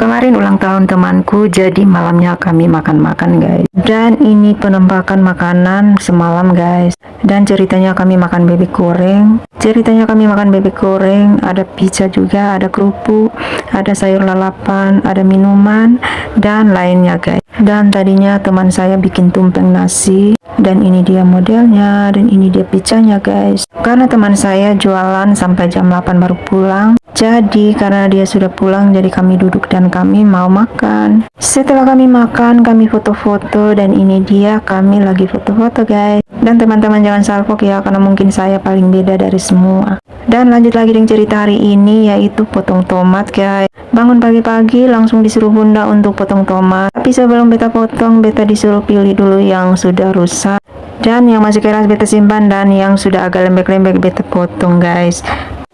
Kemarin ulang tahun temanku, jadi malamnya kami makan-makan guys. Dan ini penampakan makanan semalam guys. Dan ceritanya kami makan bebek goreng. Ada pizza juga, ada kerupuk, ada sayur lalapan, ada minuman, dan lainnya guys. Dan tadinya teman saya bikin tumpeng nasi. Dan ini dia modelnya, dan ini dia pizzanya guys. Karena teman saya jualan sampai jam 8 baru pulang. Jadi karena dia sudah pulang, jadi kami duduk dan kami mau makan. Setelah kami makan, kami foto-foto, dan ini dia kami lagi foto-foto guys. Dan teman-teman jangan salfok ya, karena mungkin saya paling beda dari semua. Dan lanjut lagi dengan cerita hari ini, yaitu potong tomat guys. Bangun pagi-pagi langsung disuruh bunda untuk potong tomat. Tapi sebelum beta potong, beta disuruh pilih dulu yang sudah rusak, dan yang masih keras beta simpan, dan yang sudah agak lembek-lembek beta potong guys.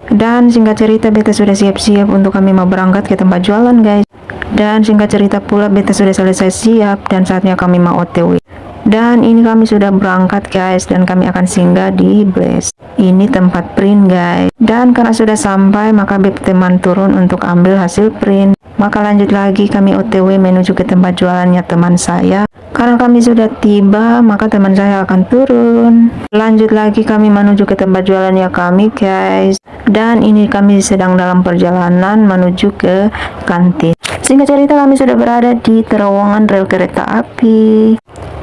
Dan singkat cerita beta sudah siap-siap untuk kami mau berangkat ke tempat jualan guys. Dan singkat cerita pula beta sudah selesai siap dan saatnya kami mau OTW. Dan ini kami sudah berangkat guys, dan kami akan singgah di Blast. Ini tempat print guys. Dan karena sudah sampai, maka beta teman turun untuk ambil hasil print. Maka lanjut lagi kami OTW menuju ke tempat jualannya teman saya. Karena kami sudah tiba, maka teman saya akan turun. Lanjut lagi kami menuju ke tempat jualannya kami guys. Dan ini kami sedang dalam perjalanan menuju ke kantin. Singkat cerita kami sudah berada di terowongan rel kereta api.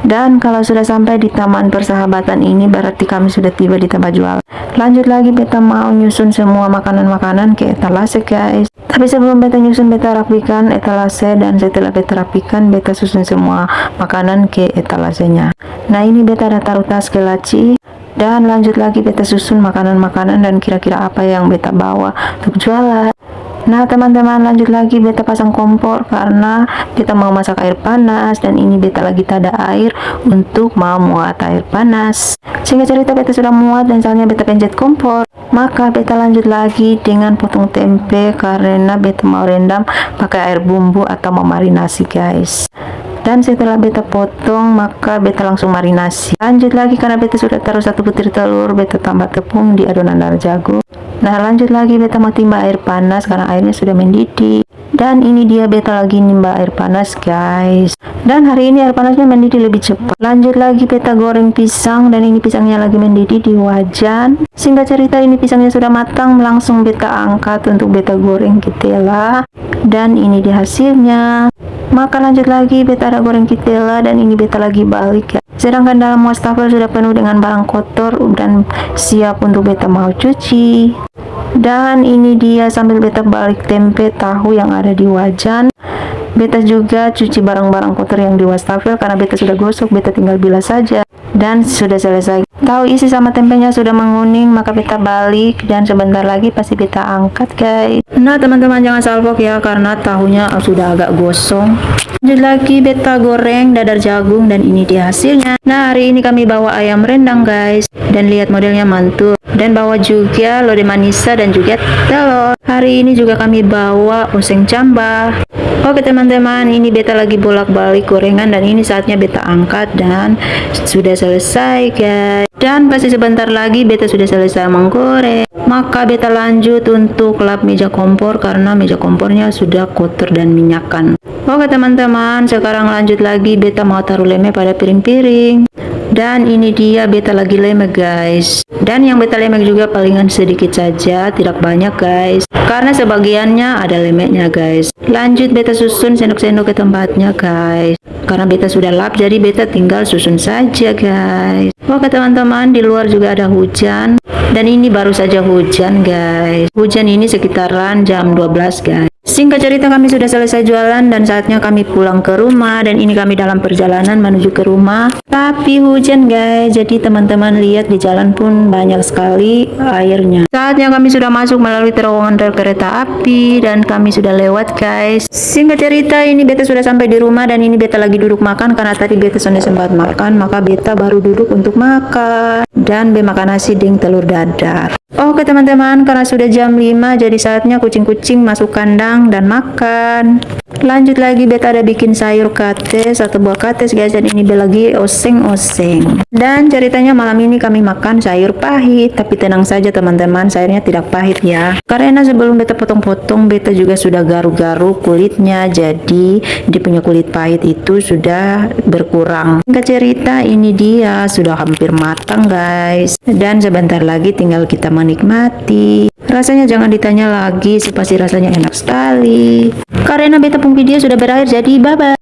Dan kalau sudah sampai di taman persahabatan ini, berarti kami sudah tiba di tempat jual. Lanjut lagi beta mau nyusun semua makanan-makanan ke etalase guys. Tapi sebelum beta nyusun, beta rapikan etalase, dan setelah beta rapikan, beta susun semua makanan ke etalasenya. Nah ini beta ada taruh tas ke laci. Dan lanjut lagi beta susun makanan-makanan dan kira-kira apa yang beta bawa untuk jualan. Nah teman-teman, lanjut lagi beta pasang kompor karena kita mau masak air panas, dan ini beta lagi tak ada air untuk mau muat air panas. Sehingga cerita beta sudah muat dan saatnya beta pencet kompor. Maka beta lanjut lagi dengan potong tempe karena beta mau rendam pakai air bumbu atau mau marinasi guys. Dan setelah beta potong, maka beta langsung marinasi. Lanjut lagi karena beta sudah taruh 1 butir telur, beta tambah tepung di adonan dar jagung. Nah lanjut lagi beta mau timba air panas karena airnya sudah mendidih. Dan ini dia beta lagi nimba air panas guys. Dan hari ini air panasnya mendidih lebih cepat. Lanjut lagi beta goreng pisang, dan ini pisangnya lagi mendidih di wajan. Singkat cerita ini pisangnya sudah matang, langsung beta angkat untuk beta goreng ketela. Dan ini dia hasilnya. Maka lanjut lagi beta ada goreng ketela, dan ini beta lagi balik ya. Sedangkan dalam wastafel sudah penuh dengan barang kotor dan siap untuk beta mau cuci. Dan ini dia sambil beta balik tempe tahu yang ada di wajan. Beta juga cuci barang-barang kotor yang di wastafel karena beta sudah gosok, beta tinggal bilas saja. Dan sudah selesai. Tahu isi sama tempenya sudah menguning, maka beta balik dan sebentar lagi pasti beta angkat guys. Nah teman-teman jangan salfok ya, karena tahunya sudah agak gosong. Lanjut lagi beta goreng dadar jagung, dan ini dia hasilnya. Nah hari ini kami bawa ayam rendang guys, dan lihat modelnya mantul. Dan bawa juga lode manisa dan juga telur. Hari ini juga kami bawa oseng cambah. Oke teman-teman, ini beta lagi bolak-balik gorengan, dan ini saatnya beta angkat dan sudah selesai guys. Dan pasti sebentar lagi beta sudah selesai menggoreng. Maka beta lanjut untuk lap meja kompor karena meja kompornya sudah kotor dan minyakan. Oke teman-teman, sekarang lanjut lagi beta mau taruh leme pada piring-piring. Dan ini dia beta lagi lemek guys. Dan yang beta lemek juga palingan sedikit saja, tidak banyak guys, karena sebagiannya ada lemeknya guys. Lanjut beta susun sendok-sendok ke tempatnya guys. Karena beta sudah lap, jadi beta tinggal susun saja guys. Oke teman-teman, di luar juga ada hujan. Dan ini baru saja hujan guys. Hujan ini sekitaran jam 12 guys. Singkat cerita kami sudah selesai jualan dan saatnya kami pulang ke rumah. Dan ini kami dalam perjalanan menuju ke rumah, tapi hujan guys. Jadi teman-teman lihat di jalan pun banyak sekali airnya. Saatnya kami sudah masuk melalui terowongan rel kereta api, dan kami sudah lewat guys. Singkat cerita ini beta sudah sampai di rumah, dan ini beta lagi duduk makan karena tadi beta sudah sempat makan. Maka beta baru duduk untuk makan, dan be makan nasi ding telur dadar. Oke teman-teman, karena sudah jam 5, jadi saatnya kucing-kucing masuk kandang dan makan. Lanjut lagi beta ada bikin sayur kates atau buah kates guys, dan ini lagi oseng-oseng. Dan ceritanya malam ini kami makan sayur pahit, tapi tenang saja teman-teman, sayurnya tidak pahit ya. Karena sebelum beta potong-potong beta juga sudah garu-garu kulitnya, jadi dia punya kulit pahit itu sudah berkurang. Singkat cerita ini dia sudah hampir matang guys, dan sebentar lagi tinggal kita menikmati. Rasanya jangan ditanya lagi sih, pasti rasanya enak sekali. Karena beta pun video sudah berakhir, jadi bye bye.